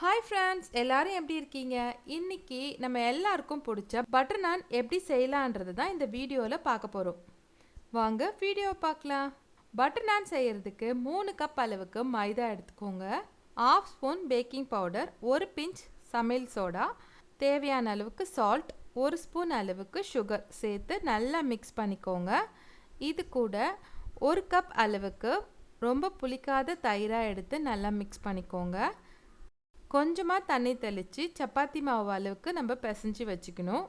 Hi friends, எல்லாரும் எப்படி இருக்கீங்க? இன்னைக்கு நம்ம எல்லாருக்கும் பிடிச்ச பட்டர் நான் எப்படி செய்யலான்றது தான் இந்த வீடியோவில் பார்க்க போகிறோம். வாங்க வீடியோ பார்க்கலாம். பட்டர் நான் செய்கிறதுக்கு 3 கப் அளவுக்கு மைதா எடுத்துக்கோங்க. 1/2 ஸ்பூன் பேக்கிங் பவுடர், 1 பிஞ்ச் சமையல் சோடா, தேவையான அளவுக்கு சால்ட், 1 ஸ்பூன் அளவுக்கு சுகர் சேர்த்து நல்லா மிக்ஸ் பண்ணிக்கோங்க. இது கூட 1 கப் அளவுக்கு ரொம்ப புளிக்காத தயிராக எடுத்து நல்லா மிக்ஸ் பண்ணிக்கோங்க. கொஞ்சமாக தண்ணி தெளித்து சப்பாத்தி மாவு அளவுக்கு நம்ம பிசைஞ்சு வச்சுக்கணும்.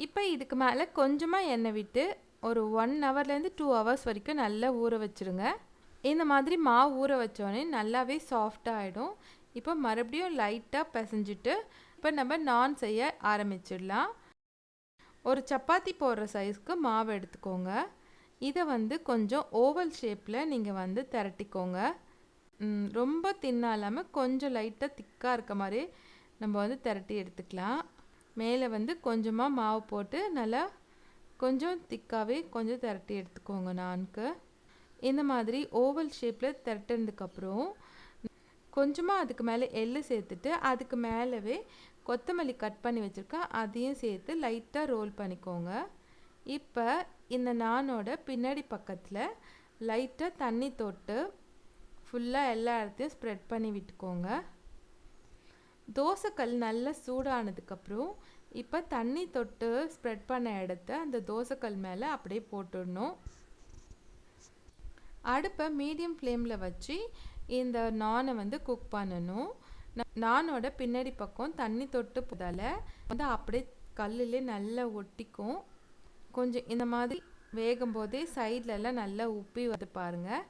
இப்போ இதுக்கு மேலே கொஞ்சமாக எண்ணெய் விட்டு ஒரு 1 ஹவர்லேருந்து 2 ஹவர்ஸ் வரைக்கும் நல்லா ஊற வச்சுருங்க. இந்த மாதிரி மாவு ஊற வச்சோடனே நல்லாவே சாஃப்டாக ஆகிடும். இப்போ மறுபடியும் லைட்டாக பிசைஞ்சிட்டு இப்போ நம்ம நான் செய்ய ஆரம்பிச்சிடலாம். ஒரு சப்பாத்தி போடுற சைஸ்க்கு மாவு எடுத்துக்கோங்க. இதை கொஞ்சம் ஓவல் ஷேப்பில் நீங்கள் திரட்டிக்கோங்க. ரொம்ப தின்னாக இல்லாமல் கொஞ்சம் லைட்டாக திக்காக இருக்க மாதிரி நம்ம திரட்டி எடுத்துக்கலாம். மேலே கொஞ்சமாக மாவு போட்டு நல்லா கொஞ்சம் திக்காகவே கொஞ்சம் திரட்டி எடுத்துக்கோங்க. நான்கு இந்த மாதிரி ஓவல் ஷேப்பில் திரட்டினதுக்கப்புறம் கொஞ்சமாக அதுக்கு மேலே எள்ளு சேர்த்துட்டு அதுக்கு மேலவே கொத்தமல்லி கட் பண்ணி வச்சுருக்கேன், அதையும் சேர்த்து லைட்டாக ரோல் பண்ணிக்கோங்க. இப்போ இந்த நானோட பின்னாடி பக்கத்தில் லைட்டாக தண்ணி தொட்டு ஃபுல்லாக எல்லா இடத்தையும் ஸ்ப்ரெட் பண்ணி விட்டுக்கோங்க. தோசைக்கல் நல்லா சூடானதுக்கப்புறம் இப்போ தண்ணி தொட்டு ஸ்ப்ரெட் பண்ண இடத்த அந்த தோசைக்கல் மேலே அப்படியே போட்டுடணும். அடுப்பை மீடியம் ஃப்ளேமில் வச்சு இந்த நானை குக் பண்ணணும். நானோட பின்னாடி பக்கம் தண்ணி தொட்டு போதால் அப்படியே கல்லுலே நல்லா ஒட்டிக்கும். கொஞ்சம் இந்த மாதிரி வேகும் போதே சைட்லலாம் நல்லா உப்பி பாருங்கள்.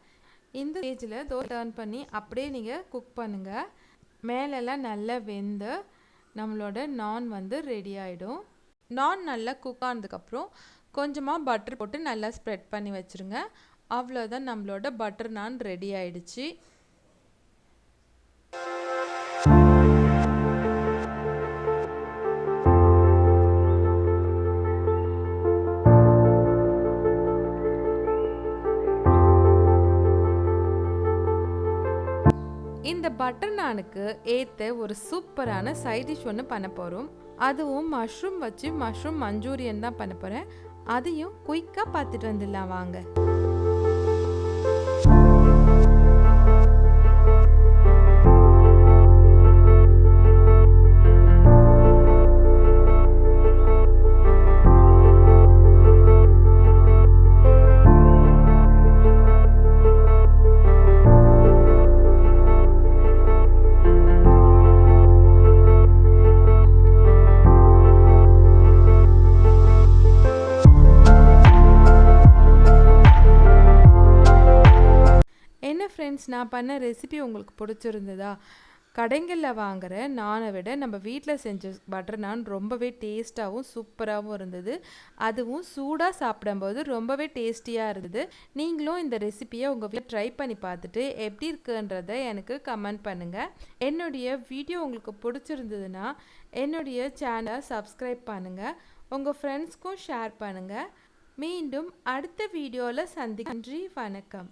இந்த ஸ்டேஜில் டர்ன் பண்ணி அப்படியே நீங்கள் குக் பண்ணுங்கள். மேலெல்லாம் நல்லா வெந்து நம்மளோட நான் ரெடி ஆகிடும். நான் நல்லா குக் ஆனதுக்கப்புறம் கொஞ்சமாக பட்டர் போட்டு நல்லா ஸ்ப்ரெட் பண்ணி வச்சுருங்க. அவ்வளோதான், நம்மளோட பட்டர் நான் ரெடி ஆகிடுச்சு. இந்த பட்டர் நானுக்கு ஏற்ற ஒரு சூப்பரான சைட் டிஷ் ஒன்று பண்ண போகிறோம். அதுவும் மஷ்ரூம் வச்சு மஷ்ரூம் மஞ்சூரியன் தான் பண்ண போகிறேன். அதையும் குயிக்காக பார்த்துட்டு வந்துடலாம் வாங்க. ஃப்ரெண்ட்ஸ், நான் பண்ண ரெசிபி உங்களுக்கு பிடிச்சிருந்ததா? கடைகளில் வாங்குகிற நானை விட நம்ம வீட்டில் செஞ்ச பட்டர் நான் ரொம்பவே டேஸ்ட்டாகவும் சூப்பராகவும் இருந்தது. அதுவும் சூடாக சாப்பிடும்போது ரொம்பவே டேஸ்டியாக இருந்தது. நீங்களும் இந்த ரெசிபியை உங்கள் வீட்டில் ட்ரை பண்ணி பார்த்துட்டு எப்படி இருக்குன்றதை எனக்கு கமெண்ட் பண்ணுங்கள். என்னுடைய வீடியோ உங்களுக்கு பிடிச்சிருந்ததுன்னா என்னுடைய சேனலை சப்ஸ்கிரைப் பண்ணுங்கள். உங்கள் ஃப்ரெண்ட்ஸ்க்கும் ஷேர் பண்ணுங்கள். மீண்டும் அடுத்த வீடியோவில் சந்திக்க. நன்றி, வணக்கம்.